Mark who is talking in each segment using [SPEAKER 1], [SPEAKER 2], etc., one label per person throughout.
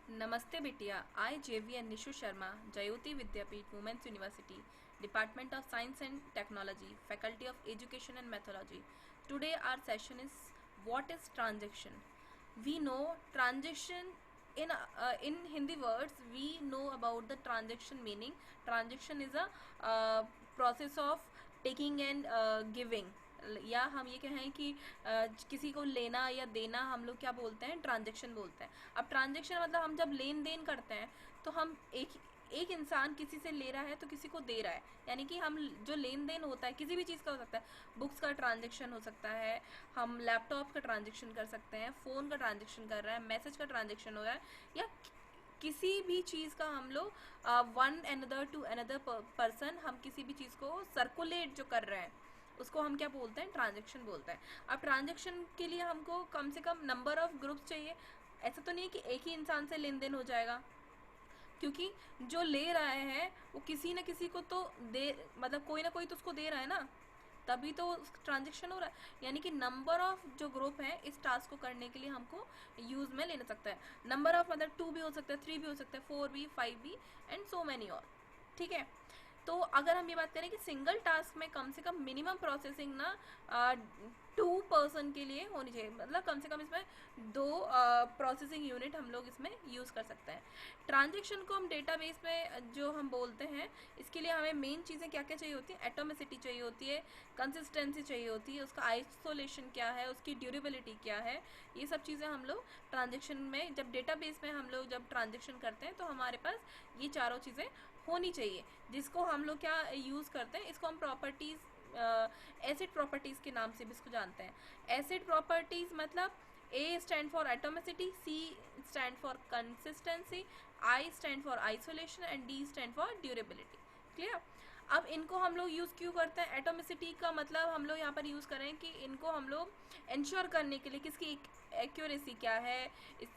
[SPEAKER 1] Namaste Bitia. I JVN Nishu Sharma, Jayoti Vidyapeeth, Women's University, Department of Science and Technology, Faculty of Education and Methodology. Today our session is what is transaction. We know transaction in Hindi words. We know about the transaction meaning. Transaction is a process of taking and giving. या हम ये कहें कि किसी को लेना या देना हम लोग क्या बोलते हैं, ट्रांजेक्शन बोलते हैं. अब ट्रांजेक्शन मतलब हम जब लेन देन करते हैं तो हम एक इंसान किसी से ले रहा है तो किसी को दे रहा है, यानी कि हम जो लेन देन होता है किसी भी चीज़ का हो सकता है. बुक्स का ट्रांजेक्शन हो सकता है, हम लैपटॉप का ट्रांजेक्शन कर सकते हैं, फ़ोन का ट्रांजेक्शन कर रहे हैं, मैसेज का ट्रांजेक्शन हो रहा है, या किसी भी चीज़ का हम लोग one another to another person हम किसी भी चीज़ को सर्कुलेट जो कर रहे हैं उसको हम क्या बोलते हैं, ट्रांजेक्शन बोलते हैं. अब ट्रांजेक्शन के लिए हमको कम से कम नंबर ऑफ ग्रुप्स चाहिए. ऐसा तो नहीं है कि एक ही इंसान से लेन देन हो जाएगा, क्योंकि जो ले रहा है वो किसी न किसी को तो दे, मतलब कोई ना कोई तो उसको दे रहा है ना, तभी तो ट्रांजेक्शन हो रहा है. यानी कि नंबर ऑफ जो ग्रुप है इस टास्क को करने के लिए हमको यूज़ में लेना सकता है. नंबर ऑफ मतलब 2 भी हो सकता है, 3 भी हो सकता है, 4 भी, 5 भी एंड सो मैनी और. ठीक है. तो अगर हम ये बात करें कि सिंगल टास्क में कम से कम मिनिमम प्रोसेसिंग ना 2 पर्सन के लिए होनी चाहिए, मतलब कम से कम इसमें 2 प्रोसेसिंग यूनिट हम लोग इसमें यूज़ कर सकते हैं. ट्रांजेक्शन को हम डेटाबेस में जो हम बोलते हैं, इसके लिए हमें मेन चीज़ें क्या क्या चाहिए होती हैं, एटोमिसिटी चाहिए होती है, कंसिस्टेंसी चाहिए होती है, उसका आइसोलेशन क्या है, उसकी ड्यूरेबिलिटी क्या है. ये सब चीज़ें हम लोग ट्रांजेक्शन में जब डेटाबेस में हम लोग जब ट्रांजेक्शन करते हैं तो हमारे पास ये चारों चीज़ें होनी चाहिए, जिसको हम लोग क्या यूज़ करते हैं, इसको हम प्रॉपर्टीज़ एसिड प्रॉपर्टीज़ के नाम से भी इसको जानते हैं. एसिड प्रॉपर्टीज़ मतलब A stand for atomicity, C stand for consistency, I stand for isolation and D stand for durability. Clear. अब इनको हम लोग यूज़ क्यों करते हैं, एटोमिसिटी का मतलब हम लोग यहाँ पर यूज़ करें कि इनको हम लोग इंश्योर करने के लिए किसकी एक्यूरेसी क्या है,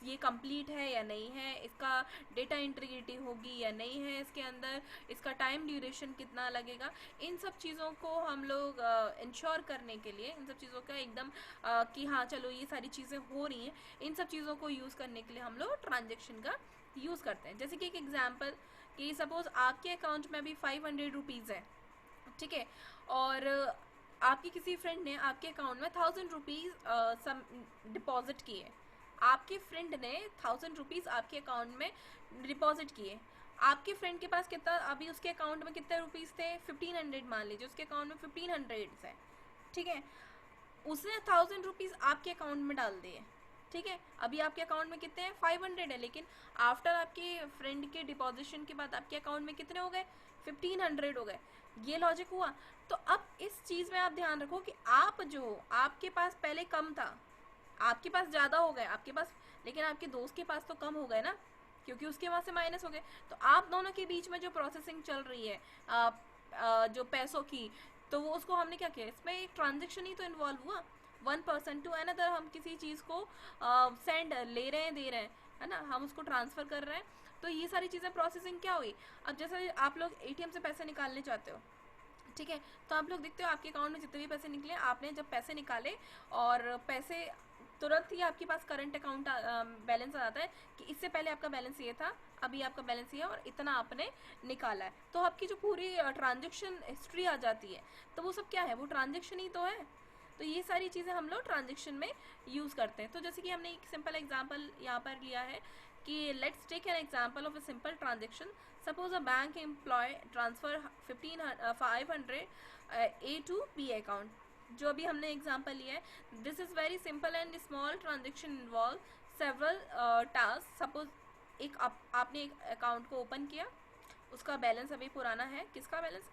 [SPEAKER 1] ये कंप्लीट है या नहीं है, इसका डेटा इंटीग्रिटी होगी या नहीं है इसके अंदर, इसका टाइम ड्यूरेशन कितना लगेगा, इन सब चीज़ों को हम लोग इंश्योर करने के लिए, इन सब चीज़ों का एकदम कि हाँ चलो ये सारी चीज़ें हो रही हैं, इन सब चीज़ों को यूज़ करने के लिए हम लोग ट्रांजेक्शन का यूज़ करते हैं. जैसे कि एक एग्जाम्पल कि सपोज़ आपके अकाउंट में अभी 500 रुपीज़ है. ठीक है. और आपके किसी फ्रेंड ने आपके अकाउंट में 1000 रुपीज़ सम डिपॉजिट किए. आपके फ्रेंड ने 1000 रुपीज़ आपके अकाउंट में डिपॉजिट किए. आपके फ्रेंड के पास कितना, अभी उसके अकाउंट में कितने रुपीज़ थे, 1500 मान लीजिए, उसके अकाउंट में 1500 है. ठीक है. उसने 1000 रुपीज़ आपके अकाउंट में डाल दिए. ठीक है. अभी आपके अकाउंट में कितने हैं, 500 है, लेकिन आफ्टर आपके फ्रेंड के डिपॉजिशन के बाद आपके अकाउंट में कितने हो गए, 1500 हो गए. ये लॉजिक हुआ. तो अब इस चीज़ में आप ध्यान रखो कि आप जो आपके पास पहले कम था, आपके पास ज़्यादा हो गए आपके पास, लेकिन आपके दोस्त के पास तो कम हो गए ना, क्योंकि उसके वहाँ से माइनस हो गए. तो आप दोनों के बीच में जो प्रोसेसिंग चल रही है जो पैसों की, तो वो उसको हमने क्या किया, इसमें एक ट्रांजेक्शन ही तो इन्वॉल्व हुआ. वन पर्सन टू अनदर हम किसी चीज़ को सेंड ले रहे हैं, दे रहे हैं, है ना, हम उसको ट्रांसफ़र कर रहे हैं. तो ये सारी चीज़ें प्रोसेसिंग क्या हुई. अब जैसे आप लोग एटीएम से पैसे निकालने चाहते हो, ठीक है, तो आप लोग देखते हो आपके अकाउंट में जितने भी पैसे निकले, आपने जब पैसे निकाले और पैसे तुरंत ही आपके पास करंट अकाउंट बैलेंस आ जाता है कि इससे पहले आपका बैलेंस ये था, अभी आपका बैलेंस ये है और इतना आपने निकाला है. तो आपकी जो पूरी ट्रांजेक्शन हिस्ट्री आ जाती है, तो वो सब क्या है, वो ट्रांजेक्शन ही तो है. तो ये सारी चीज़ें हम लोग ट्रांजेक्शन में यूज़ करते हैं. तो जैसे कि हमने एक सिंपल एग्जांपल यहाँ पर लिया है कि let's take an example of a simple transaction. Suppose a bank employee transfer 500 A to B account, जो अभी हमने एग्जांपल लिया है. This is very simple and small transaction involve several task. Suppose एक आपने एक अकाउंट को ओपन किया, उसका बैलेंस अभी पुराना है, किसका बैलेंस,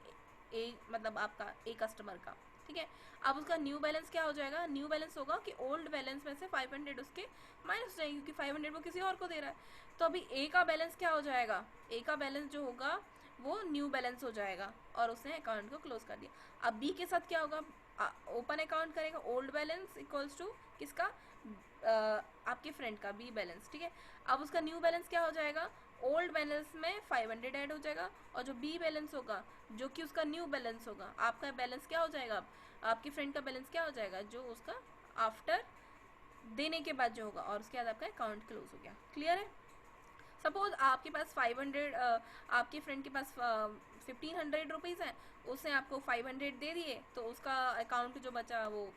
[SPEAKER 1] ए मतलब आपका ए कस्टमर का. ठीक है. अब उसका न्यू बैलेंस क्या हो जाएगा, न्यू बैलेंस होगा कि ओल्ड बैलेंस में से 500 उसके माइनस हो जाएगी, क्योंकि 500 वो किसी और को दे रहा है. तो अभी ए का बैलेंस क्या हो जाएगा, ए का बैलेंस जो होगा वो न्यू बैलेंस हो जाएगा और उसने अकाउंट को क्लोज कर दिया. अब बी के साथ क्या होगा, ओपन अकाउंट करेगा, ओल्ड बैलेंस इक्वल्स टू किसका, आपके फ्रेंड का बी बैलेंस. ठीक है. अब उसका न्यू बैलेंस क्या हो जाएगा, ओल्ड बैलेंस में 500 ऐड हो जाएगा, और जो बी बैलेंस होगा जो कि उसका न्यू बैलेंस होगा, आपका बैलेंस क्या हो जाएगा, आपके फ्रेंड का बैलेंस क्या हो जाएगा, जो उसका आफ्टर देने के बाद जो होगा, और उसके बाद आपका अकाउंट क्लोज हो गया. क्लियर है. सपोज आपके पास 500 आपके फ्रेंड के पास 1500 रुपीज़ हैं, उसने आपको 500 दे दिए, तो उसका अकाउंट जो बचा वो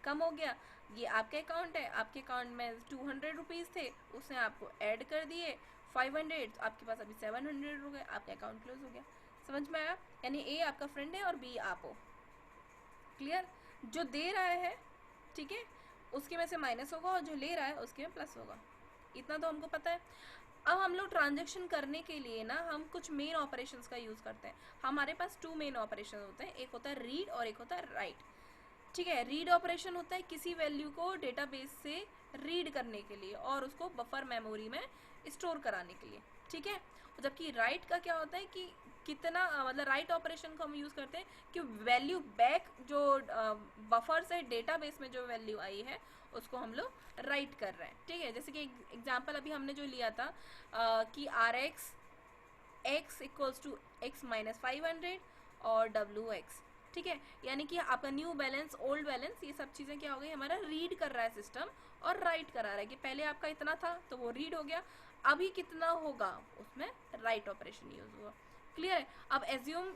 [SPEAKER 1] कम हो गया। ये आपका अकाउंट है, आपके अकाउंट में 200 रुपीज़ थे, उसने आपको ऐड कर दिए 500, आपके पास अभी 700 हो गए, आपका अकाउंट क्लोज हो गया। समझ में आया? यानी ए आपका फ्रेंड है और बी आप हो। क्लियर? जो दे रहा है, ठीक है, उसके में से माइनस होगा और जो ले रहा है उसके में प्लस होगा। इतना तो हमको पता है। अब हम लोग ट्रांजैक्शन करने के लिए ना हम कुछ मेन ऑपरेशंस का यूज़ करते हैं। हमारे पास 2 मेन ऑपरेशन होते हैं, एक होता है रीड और एक होता है राइट। ठीक है, रीड ऑपरेशन होता है किसी वैल्यू को डेटाबेस से रीड करने के लिए और उसको बफर मेमोरी में स्टोर कराने के लिए। ठीक है, जबकि राइट का क्या होता है कि कितना मतलब राइट ऑपरेशन को हम यूज़ करते हैं कि वैल्यू बैक जो बफर से डेटाबेस में जो वैल्यू आई है उसको हम लोग राइट कर रहे हैं। ठीक है, जैसे कि एग्जांपल अभी हमने जो लिया था कि R X equals to X minus 500 और डब्ल्यू एक्स। ठीक है, यानी कि आपका न्यू बैलेंस, ओल्ड बैलेंस, ये सब चीज़ें क्या हो गई, हमारा रीड कर रहा है सिस्टम और राइट करा रहा है कि पहले आपका इतना था तो वो रीड हो गया, अभी कितना होगा उसमें राइट ऑपरेशन यूज हुआ। क्लियर है? अब एज्यूम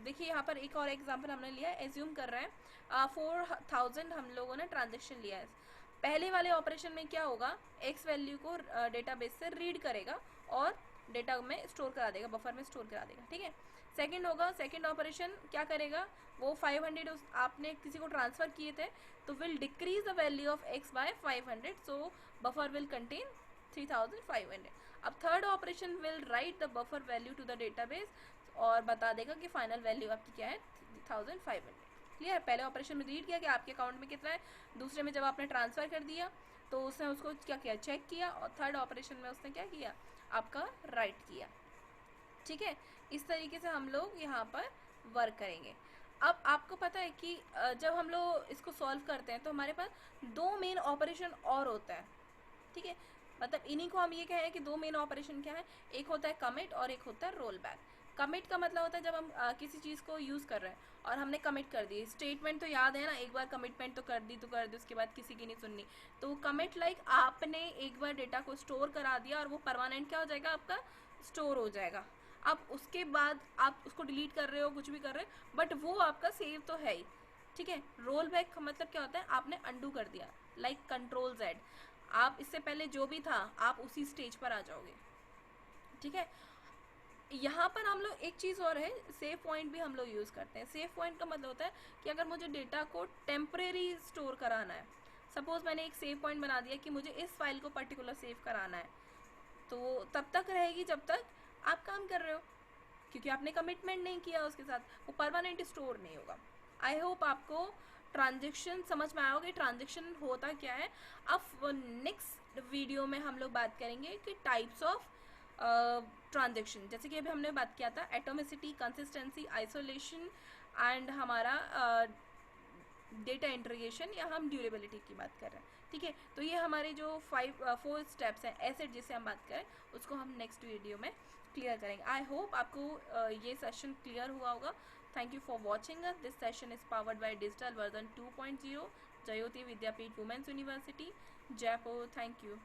[SPEAKER 1] देखिए यहाँ पर एक और एग्जांपल हमने लिया है, एज्यूम कर रहे हैं 4000 हम लोगों ने ट्रांजेक्शन लिया है। पहले वाले ऑपरेशन में क्या होगा, एक्स वैल्यू को डेटाबेस से रीड करेगा और डेटा में स्टोर करा देगा, बफर में स्टोर करा देगा। ठीक है, सेकंड होगा, सेकंड ऑपरेशन क्या करेगा, वो 500 आपने किसी को ट्रांसफ़र किए थे तो will decrease the value of X by 500, so buffer will contain 3500। अब third operation will write the buffer value to the database और बता देगा कि फाइनल वैल्यू आपकी क्या है, 3500। क्लियर? पहले ऑपरेशन में रीड किया कि आपके अकाउंट में कितना है, दूसरे में जब आपने ट्रांसफ़र कर दिया तो उसने उसको क्या किया, चेक किया, और थर्ड ऑपरेशन में उसने क्या किया, आपका राइट किया। ठीक है, इस तरीके से हम लोग यहाँ पर वर्क करेंगे। अब आपको पता है कि जब हम लोग इसको सॉल्व करते हैं तो हमारे पास 2 मेन ऑपरेशन और होता है। ठीक है, मतलब इन्हीं को हम ये कहें कि 2 मेन ऑपरेशन क्या है, एक होता है कमिट और एक होता है रोल बैक। कमिट का मतलब होता है जब हम किसी चीज़ को यूज़ कर रहे हैं और हमने कमिट कर दी, स्टेटमेंट तो याद है ना, एक बार कमिटमेंट तो कर दी तो कर दी, उसके बाद किसी की नहीं सुननी। तो कमिट लाइक आपने एक बार डेटा को स्टोर करा दिया और वो परमानेंट क्या हो जाएगा, आपका स्टोर हो जाएगा। अब उसके बाद आप उसको डिलीट कर रहे हो, कुछ भी कर रहे हो, बट वो आपका सेव तो है ही। ठीक है, रोल बैक का मतलब क्या होता है, आपने अंडू कर दिया, लाइक कंट्रोल जेड, आप इससे पहले जो भी था आप उसी स्टेज पर आ जाओगे। ठीक है, यहाँ पर हम लोग एक चीज़ और है, सेव पॉइंट भी हम लोग यूज़ करते हैं। सेव पॉइंट का मतलब होता है कि अगर मुझे डेटा को टेम्परेरी स्टोर कराना है, सपोज मैंने एक सेव पॉइंट बना दिया कि मुझे इस फाइल को पर्टिकुलर सेव कराना है, तो तब तक रहेगी जब तक आप काम कर रहे हो, क्योंकि आपने कमिटमेंट नहीं किया उसके साथ, वो परमानेंट स्टोर नहीं होगा। आई होप आपको ट्रांजेक्शन समझ में आया होगा, ट्रांजेक्शन होता क्या है। अब नेक्स्ट वीडियो में हम लोग बात करेंगे कि टाइप्स ऑफ ट्रांजेक्शन, जैसे कि अभी हमने बात किया था एटोमिसिटी, कंसिस्टेंसी, आइसोलेशन एंड हमारा डेटा इंटीग्रेशन, या हम ड्यूरेबिलिटी की बात कर रहे हैं। ठीक है, तो ये हमारे जो 4 स्टेप्स हैं, एसिड जिसे हम बात करें, उसको हम नेक्स्ट वीडियो में क्लियर करेंगे। आई होप आपको ये सेशन क्लियर हुआ होगा। Thank you for watching us. This session is powered by digital version 2.0, Jyoti Vidyapeeth women's university, Jaipur. Thank you.